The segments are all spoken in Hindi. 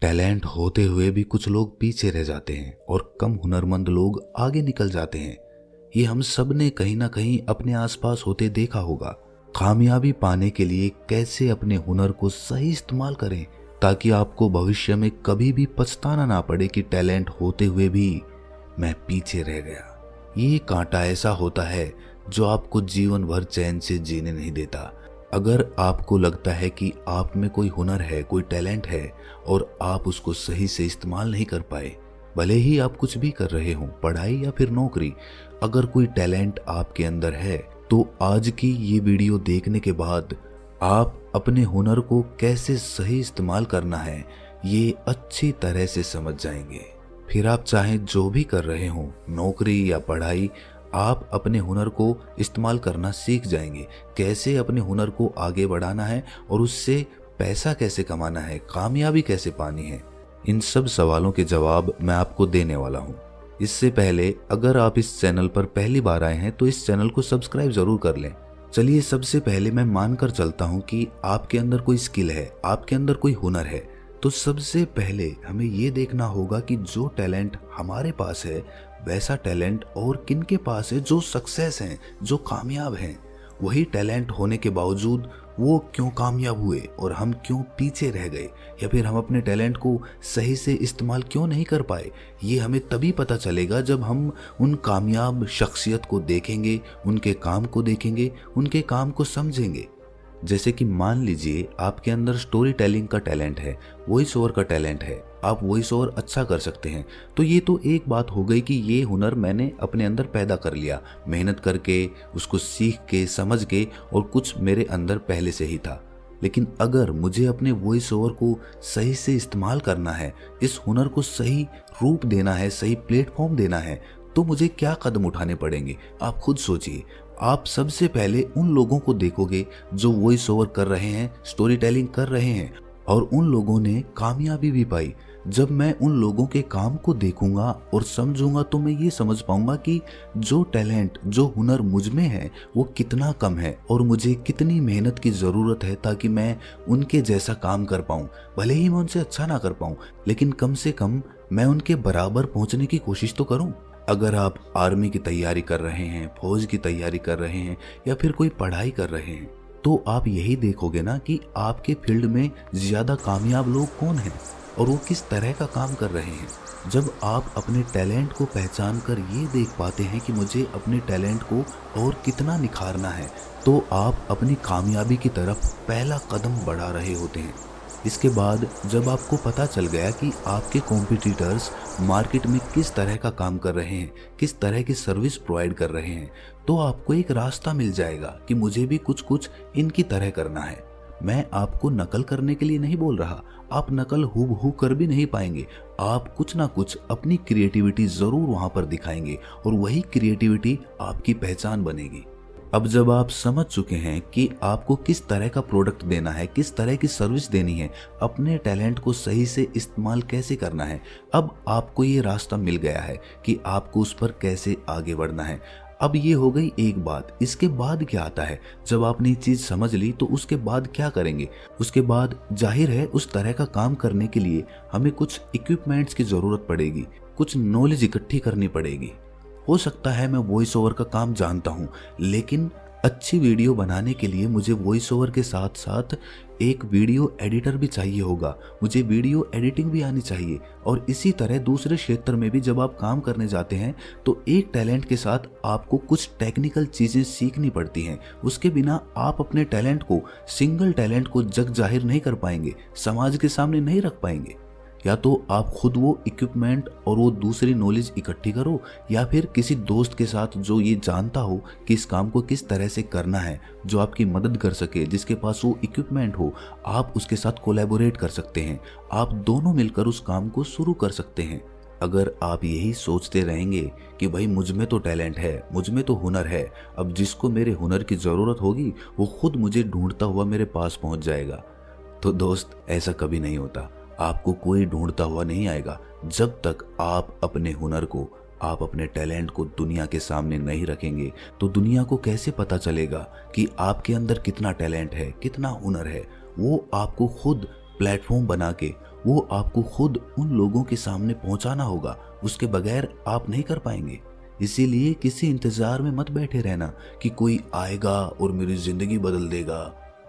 टैलेंट होते हुए भी कुछ लोग पीछे रह जाते हैं और कम हुनरमंद लोग आगे निकल जाते हैं। ये हम सब ने कहीं ना कहीं अपने आसपास होते देखा होगा। कामयाबी पाने के लिए कैसे अपने हुनर को सही इस्तेमाल करें ताकि आपको भविष्य में कभी भी पछताना ना पड़े कि टैलेंट होते हुए भी मैं पीछे रह गया। ये कांटा ऐसा होता है जो आपको जीवन भर चैन से जीने नहीं देता। अगर आपको लगता है कि आप में कोई हुनर है, कोई टैलेंट है और आप उसको सही से इस्तेमाल नहीं कर पाए, भले ही आप कुछ भी कर रहे हों, पढ़ाई या फिर नौकरी, अगर कोई टैलेंट आपके अंदर है तो आज की ये वीडियो देखने के बाद आप अपने हुनर को कैसे सही इस्तेमाल करना है ये अच्छी तरह से समझ जाएंगे। फिर आप चाहे जो भी कर रहे हों, नौकरी या पढ़ाई, आप अपने हुनर को इस्तेमाल करना सीख जाएंगे। कैसे अपने हुनर को आगे बढ़ाना है और उससे पैसा कैसे कमाना है, कामयाबी कैसे पानी है, इन सब सवालों के जवाब मैं आपको देने वाला हूँ। इससे पहले अगर आप इस चैनल पर पहली बार आए हैं तो इस चैनल को सब्सक्राइब जरूर कर लें। चलिए, सबसे पहले मैं मानकर चलता हूँ कि आपके अंदर कोई स्किल है, आपके अंदर कोई हुनर है, तो सबसे पहले हमें ये देखना होगा कि जो टैलेंट हमारे पास है वैसा टैलेंट और किनके पास है जो सक्सेस हैं, जो कामयाब हैं। वही टैलेंट होने के बावजूद वो क्यों कामयाब हुए और हम क्यों पीछे रह गए, या फिर हम अपने टैलेंट को सही से इस्तेमाल क्यों नहीं कर पाए। ये हमें तभी पता चलेगा जब हम उन कामयाब शख्सियत को देखेंगे, उनके काम को देखेंगे, उनके काम को समझेंगे। जैसे कि मान लीजिए आपके अंदर स्टोरी टेलिंग का टैलेंट है, वॉइस ओवर का टैलेंट है, आप वॉइस ओवर अच्छा कर सकते हैं, तो ये तो एक बात हो गई कि ये हुनर मैंने अपने अंदर पैदा कर लिया, मेहनत करके, उसको सीख के, समझ के, और कुछ मेरे अंदर पहले से ही था। लेकिन अगर मुझे अपने वॉइस ओवर को सही से इस्तेमाल करना है, इस हुनर को सही रूप देना है, सही प्लेटफॉर्म देना है, तो मुझे क्या कदम उठाने पड़ेंगे आप खुद सोचिए। आप सबसे पहले उन लोगों को देखोगे जो वॉइस ओवर कर रहे हैं, स्टोरी टेलिंग कर रहे हैं और उन लोगों ने कामयाबी भी पाई। जब मैं उन लोगों के काम को देखूंगा और समझूंगा तो मैं ये समझ पाऊंगा कि जो टैलेंट, जो हुनर मुझ में है वो कितना कम है और मुझे कितनी मेहनत की ज़रूरत है ताकि मैं उनके जैसा काम कर पाऊं। भले ही मैं उनसे अच्छा ना कर पाऊं, लेकिन कम से कम मैं उनके बराबर पहुंचने की कोशिश तो करूं। अगर आप आर्मी की तैयारी कर रहे हैं, फौज की तैयारी कर रहे हैं या फिर कोई पढ़ाई कर रहे हैं, तो आप यही देखोगे ना कि आपके फील्ड में ज़्यादा कामयाब लोग कौन हैं और वो किस तरह का काम कर रहे हैं। जब आप अपने टैलेंट को पहचान कर ये देख पाते हैं कि मुझे अपने टैलेंट को और कितना निखारना है, तो आप अपनी कामयाबी की तरफ पहला कदम बढ़ा रहे होते हैं। इसके बाद जब आपको पता चल गया कि आपके कॉम्पिटिटर्स मार्केट में किस तरह का काम कर रहे हैं, किस तरह की सर्विस प्रोवाइड कर रहे हैं, तो आपको एक रास्ता मिल जाएगा कि मुझे भी कुछ कुछ इनकी तरह करना है। मैं आपको नकल करने के लिए नहीं बोल रहा, आप नकल हूबहू कर भी नहीं पाएंगे। आप कुछ ना कुछ अपनी क्रिएटिविटी ज़रूर वहाँ पर दिखाएंगे और वही क्रिएटिविटी आपकी पहचान बनेगी। अब जब आप समझ चुके हैं कि आपको किस तरह का प्रोडक्ट देना है, किस तरह की सर्विस देनी है, अपने टैलेंट को सही से इस्तेमाल कैसे करना है, अब आपको ये रास्ता मिल गया है कि आपको उस पर कैसे आगे बढ़ना है। अब ये हो गई एक बात। इसके बाद क्या आता है? जब आपने ये चीज़ समझ ली तो उसके बाद क्या करेंगे? उसके बाद जाहिर है उस तरह का काम करने के लिए हमें कुछ इक्विपमेंट्स की ज़रूरत पड़ेगी, कुछ नॉलेज इकट्ठी करनी पड़ेगी। हो सकता है मैं वॉइस ओवर का काम जानता हूँ, लेकिन अच्छी वीडियो बनाने के लिए मुझे वॉइस ओवर के साथ साथ एक वीडियो एडिटर भी चाहिए होगा, मुझे वीडियो एडिटिंग भी आनी चाहिए। और इसी तरह दूसरे क्षेत्र में भी जब आप काम करने जाते हैं तो एक टैलेंट के साथ आपको कुछ टेक्निकल चीज़ें सीखनी पड़ती हैं। उसके बिना आप अपने टैलेंट को, सिंगल टैलेंट को जग जाहिर नहीं कर पाएंगे, समाज के सामने नहीं रख पाएंगे। या तो आप खुद वो इक्विपमेंट और वो दूसरी नॉलेज इकट्ठी करो, या फिर किसी दोस्त के साथ जो ये जानता हो कि इस काम को किस तरह से करना है, जो आपकी मदद कर सके, जिसके पास वो इक्विपमेंट हो, आप उसके साथ कोलैबोरेट कर सकते हैं। आप दोनों मिलकर उस काम को शुरू कर सकते हैं। अगर आप यही सोचते रहेंगे कि भाई मुझ में तो टैलेंट है, मुझ में तो हुनर है, अब जिसको मेरे हुनर की ज़रूरत होगी वो खुद मुझे ढूंढता हुआ मेरे पास पहुंच जाएगा, तो दोस्त ऐसा कभी नहीं होता। आपको कोई ढूंढता हुआ नहीं आएगा। जब तक आप अपने हुनर को, आप अपने टैलेंट को दुनिया के सामने नहीं रखेंगे तो दुनिया को कैसे पता चलेगा कि आपके अंदर कितना टैलेंट है, कितना हुनर है। वो आपको खुद प्लेटफॉर्म बना के, वो आपको खुद उन लोगों के सामने पहुंचाना होगा, उसके बगैर आप नहीं कर पाएंगे। इसीलिए किसी इंतजार में मत बैठे रहना कि कोई आएगा और मेरी जिंदगी बदल देगा।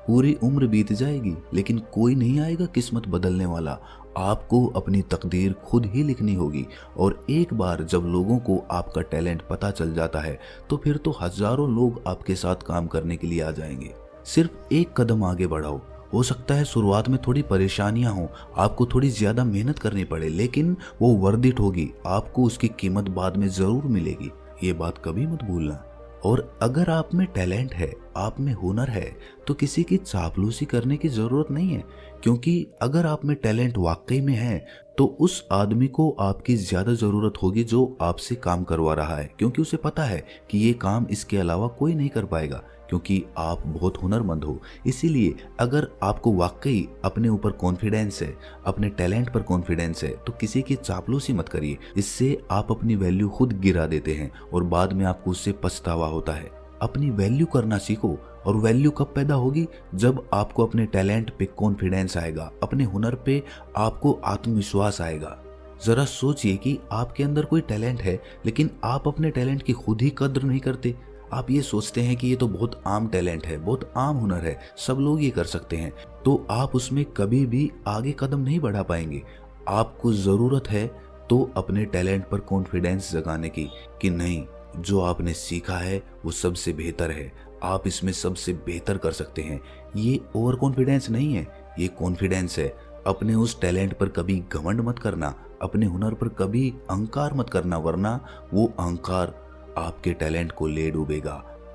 पूरी उम्र बीत जाएगी लेकिन कोई नहीं आएगा किस्मत बदलने वाला। आपको अपनी तकदीर खुद ही लिखनी होगी। और एक बार जब लोगों को आपका टैलेंट पता चल जाता है तो फिर तो हजारों लोग आपके साथ काम करने के लिए आ जाएंगे। सिर्फ एक कदम आगे बढ़ाओ। हो सकता है शुरुआत में थोड़ी परेशानियां हो, आपको थोड़ी ज्यादा मेहनत करनी पड़े, लेकिन वो वर्थ इट होगी। आपको उसकी कीमत बाद में जरूर मिलेगी, ये बात कभी मत भूलना। और अगर आप में टैलेंट है, आप में हुनर है, तो किसी की चापलूसी करने की जरूरत नहीं है। क्योंकि अगर आप में टैलेंट वाकई में है तो उस आदमी को आपकी ज्यादा जरूरत होगी जो आपसे काम करवा रहा है, क्योंकि उसे पता है कि ये काम इसके अलावा कोई नहीं कर पाएगा, क्योंकि आप बहुत हुनरमंद हो। इसीलिए अगर आपको वाकई अपने ऊपर कॉन्फिडेंस है, अपने टैलेंट पर कॉन्फिडेंस है, तो किसी की चापलूसी मत करिए। इससे आप अपनी वैल्यू खुद गिरा देते हैं और बाद में आपको उससे पछतावा होता है। अपनी वैल्यू करना सीखो। और वैल्यू कब पैदा होगी? जब आपको अपने टैलेंट पे कॉन्फिडेंस आएगा, अपने हुनर पे आपको आत्मविश्वास आएगा। जरा सोचिए कि आपके अंदर कोई टैलेंट है लेकिन आप अपने टैलेंट की खुद ही कद्र नहीं करते। आप ये सोचते हैं कि ये तो बहुत आम टैलेंट है, बहुत आम हुनर है, सब लोग ये कर सकते हैं, तो आप उसमें कभी भी आगे कदम नहीं बढ़ा पाएंगे। आपको जरूरत है तो अपने टैलेंट पर कॉन्फिडेंस जगाने की, कि नहीं, जो आपने सीखा है वो सबसे बेहतर है, आप इसमें सबसे बेहतर कर सकते हैं। ये ओवर कॉन्फिडेंस नहीं है, ये कॉन्फिडेंस है। अपने उस टैलेंट पर कभी घमंड मत करना, अपने हुनर पर कभी अहंकार मत करना, वरना वो अहंकार आपके टैलेंट को ले डूबेगा,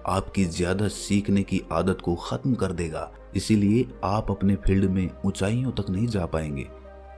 आपकी ज्यादा सीखने की आदत को खत्म कर देगा। इसीलिए आप अपने फील्ड में ऊंचाइयों तक नहीं जा पाएंगे।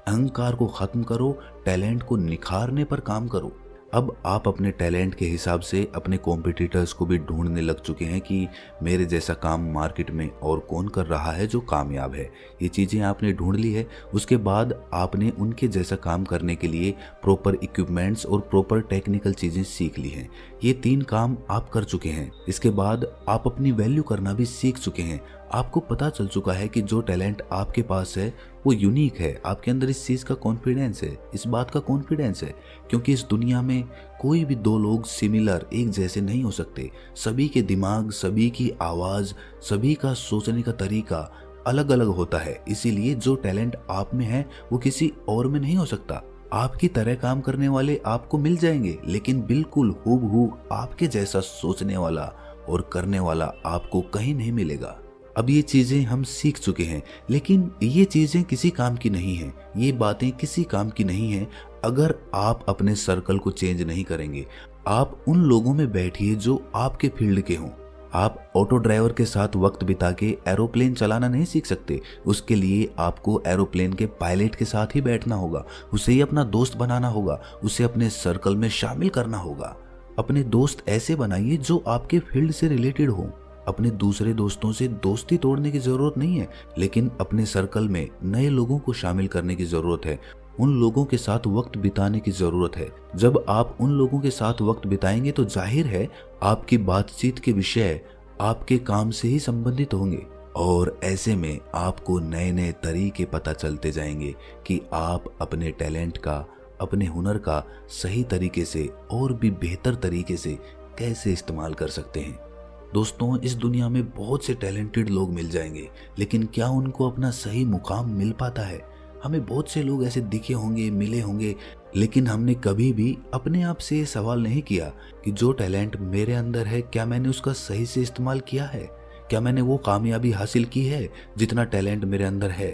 अहंकार को खत्म करो, टैलेंट को निखारने पर काम करो। अब आप अपने टैलेंट के हिसाब से अपने कॉम्पिटिटर्स को भी ढूंढने लग चुके हैं कि मेरे जैसा काम मार्केट में और कौन कर रहा है जो कामयाब है। ये चीज़ें आपने ढूंढ ली है, उसके बाद आपने उनके जैसा काम करने के लिए प्रॉपर इक्विपमेंट्स और प्रॉपर टेक्निकल चीज़ें सीख ली हैं। ये 3 काम आप कर चुके हैं। इसके बाद आप अपनी वैल्यू करना भी सीख चुके हैं। आपको पता चल चुका है कि जो टैलेंट आपके पास है वो यूनिक है। आपके अंदर इस चीज़ का कॉन्फिडेंस है, इस बात का कॉन्फिडेंस है, क्योंकि इस दुनिया में कोई भी 2 लोग सिमिलर, एक जैसे नहीं हो सकते। सभी के दिमाग, सभी की आवाज़, सभी का सोचने का तरीका अलग अलग होता है। इसीलिए जो टैलेंट आप में है वो किसी और में नहीं हो सकता। आपकी तरह काम करने वाले आपको मिल जाएंगे, लेकिन बिल्कुल हूबहू आपके जैसा सोचने वाला और करने वाला आपको कहीं नहीं मिलेगा। अब ये चीज़ें हम सीख चुके हैं, लेकिन ये चीज़ें किसी काम की नहीं हैं, ये बातें किसी काम की नहीं हैं अगर आप अपने सर्कल को चेंज नहीं करेंगे। आप उन लोगों में बैठिए जो आपके फील्ड के हों। आप ऑटो ड्राइवर के साथ वक्त बिता के एरोप्लेन चलाना नहीं सीख सकते। उसके लिए आपको एरोप्लेन के पायलट के साथ ही बैठना होगा, उसे ही अपना दोस्त बनाना होगा, उसे अपने सर्कल में शामिल करना होगा। अपने दोस्त ऐसे बनाइए जो आपके फील्ड से रिलेटेड हो। अपने दूसरे दोस्तों से दोस्ती तोड़ने की जरूरत नहीं है, लेकिन अपने सर्कल में नए लोगों को शामिल करने की जरूरत है। उन लोगों के साथ वक्त बिताने की जरूरत है। जब आप उन लोगों के साथ वक्त बिताएंगे तो जाहिर है आपकी बातचीत के विषय आपके काम से ही संबंधित होंगे, और ऐसे में आपको नए नए तरीके पता चलते जाएंगे कि आप अपने टैलेंट का, अपने हुनर का सही तरीके से और भी बेहतर तरीके से कैसे इस्तेमाल कर सकते हैं। दोस्तों, इस दुनिया में बहुत से टैलेंटेड लोग मिल जाएंगे, लेकिन क्या उनको अपना सही मुकाम मिल पाता है? हमें बहुत से लोग ऐसे दिखे होंगे, मिले होंगे, लेकिन हमने कभी भी अपने आप से ये सवाल नहीं किया कि जो टैलेंट मेरे अंदर है, क्या मैंने उसका सही से इस्तेमाल किया है? क्या मैंने वो कामयाबी हासिल की है जितना टैलेंट मेरे अंदर है?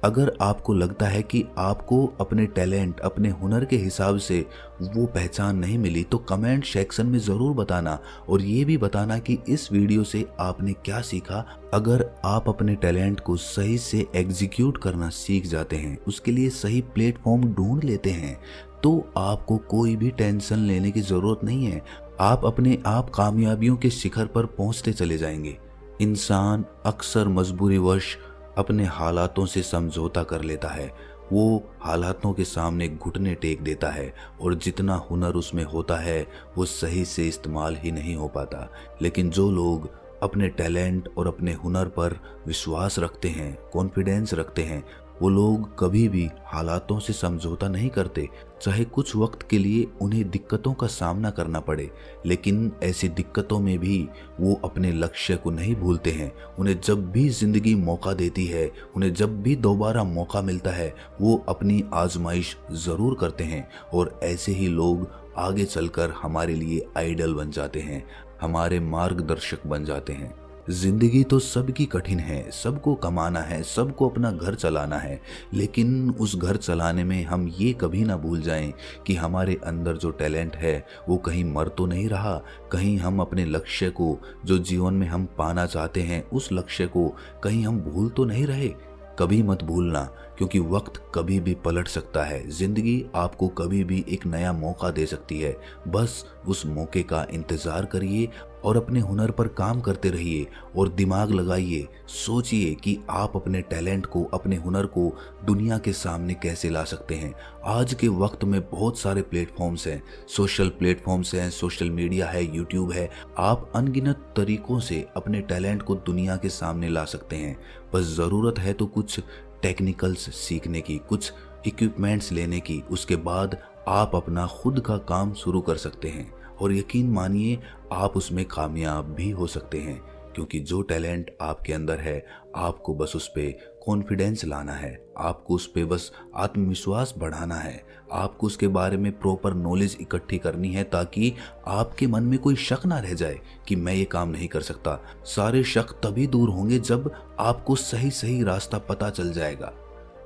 अगर आपको लगता है कि आपको अपने टैलेंट, अपने हुनर के हिसाब से वो पहचान नहीं मिली, तो कमेंट सेक्शन में ज़रूर बताना, और ये भी बताना कि इस वीडियो से आपने क्या सीखा। अगर आप अपने टैलेंट को सही से एग्जीक्यूट करना सीख जाते हैं, उसके लिए सही प्लेटफॉर्म ढूंढ लेते हैं, तो आपको कोई भी टेंशन लेने की ज़रूरत नहीं है। आप अपने आप कामयाबियों के शिखर पर पहुंचते चले जाएंगे। इंसान अक्सर मजबूरीवश अपने हालातों से समझौता कर लेता है। वो हालातों के सामने घुटने टेक देता है, और जितना हुनर उसमें होता है वो सही से इस्तेमाल ही नहीं हो पाता। लेकिन जो लोग अपने टैलेंट और अपने हुनर पर विश्वास रखते हैं, कॉन्फिडेंस रखते हैं, वो लोग कभी भी हालातों से समझौता नहीं करते, चाहे कुछ वक्त के लिए उन्हें दिक्कतों का सामना करना पड़े, लेकिन ऐसी दिक्कतों में भी वो अपने लक्ष्य को नहीं भूलते हैं। उन्हें जब भी जिंदगी मौका देती है, उन्हें जब भी दोबारा मौका मिलता है, वो अपनी आजमाइश ज़रूर करते हैं। और ऐसे ही लोग आगे चलकर हमारे लिए आइडल बन जाते हैं, हमारे मार्गदर्शक बन जाते हैं। जिंदगी तो सबकी कठिन है, सबको कमाना है, सबको अपना घर चलाना है, लेकिन उस घर चलाने में हम ये कभी ना भूल जाएं कि हमारे अंदर जो टैलेंट है वो कहीं मर तो नहीं रहा, कहीं हम अपने लक्ष्य को, जो जीवन में हम पाना चाहते हैं, उस लक्ष्य को कहीं हम भूल तो नहीं रहे। कभी मत भूलना, क्योंकि वक्त कभी भी पलट सकता है। जिंदगी आपको कभी भी एक नया मौका दे सकती है। बस उस मौके का इंतजार करिए और अपने हुनर पर काम करते रहिए और दिमाग लगाइए, सोचिए कि आप अपने टैलेंट को, अपने हुनर को दुनिया के सामने कैसे ला सकते हैं। आज के वक्त में बहुत सारे प्लेटफॉर्म्स हैं, सोशल प्लेटफॉर्म्स हैं, सोशल मीडिया है, यूट्यूब है। आप अनगिनत तरीकों से अपने टैलेंट को दुनिया के सामने ला सकते हैं। बस ज़रूरत है तो कुछ टेक्निकल्स सीखने की, कुछ इक्विपमेंट्स लेने की, उसके बाद आप अपना खुद का काम शुरू कर सकते हैं। और यकीन मानिए आप उसमें कामयाब भी हो सकते हैं, क्योंकि जो टैलेंट आपके अंदर है, आपको बस उस पर कॉन्फिडेंस लाना है, आपको उस पर बस आत्मविश्वास बढ़ाना है, आपको उसके बारे में प्रॉपर नॉलेज इकट्ठी करनी है, ताकि आपके मन में कोई शक ना रह जाए कि मैं ये काम नहीं कर सकता। सारे शक तभी दूर होंगे जब आपको सही सही रास्ता पता चल जाएगा।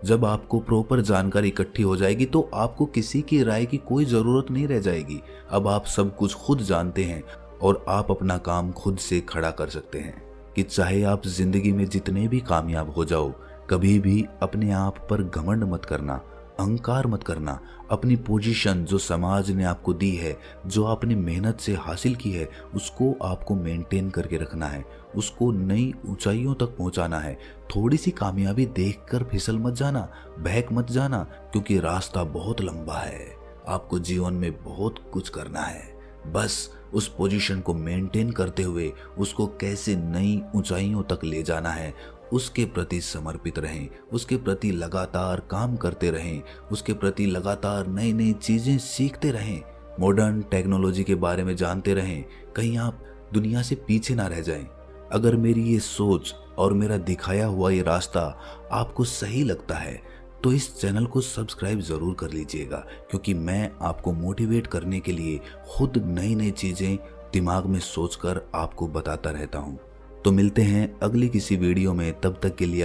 जब आपको प्रॉपर जानकारी इकट्ठी हो जाएगी तो आपको किसी की राय की कोई ज़रूरत नहीं रह जाएगी। अब आप सब कुछ खुद जानते हैं और आप अपना काम खुद से खड़ा कर सकते हैं। कि चाहे आप जिंदगी में जितने भी कामयाब हो जाओ, कभी भी अपने आप पर घमंड मत करना, अहंकार मत करना। अपनी पोजीशन जो समाज ने आपको दी है, जो आपने मेहनत से हासिल की है, उसको आपको मेंटेन करके रखना है, उसको नई ऊंचाइयों तक पहुंचाना है। थोड़ी सी कामयाबी देखकर फिसल मत जाना, बहक मत जाना, क्योंकि रास्ता बहुत लंबा है। आपको जीवन में बहुत कुछ करना है। बस उस पोजीशन को मेंटेन करते हुए उसको कैसे नई ऊंचाइयों तक ले जाना है, उसके प्रति समर्पित रहें, उसके प्रति लगातार काम करते रहें, उसके प्रति लगातार नई नई चीज़ें सीखते रहें, मॉडर्न टेक्नोलॉजी के बारे में जानते रहें। कहीं आप दुनिया से पीछे ना रह जाएं। अगर मेरी ये सोच और मेरा दिखाया हुआ ये रास्ता आपको सही लगता है तो इस चैनल को सब्सक्राइब ज़रूर कर लीजिएगा, क्योंकि मैं आपको मोटिवेट करने के लिए खुद नई नई चीज़ें दिमाग में सोचकर आपको बताता रहता हूँ। तो मिलते हैं अगली किसी वीडियो में, तब तक के लिए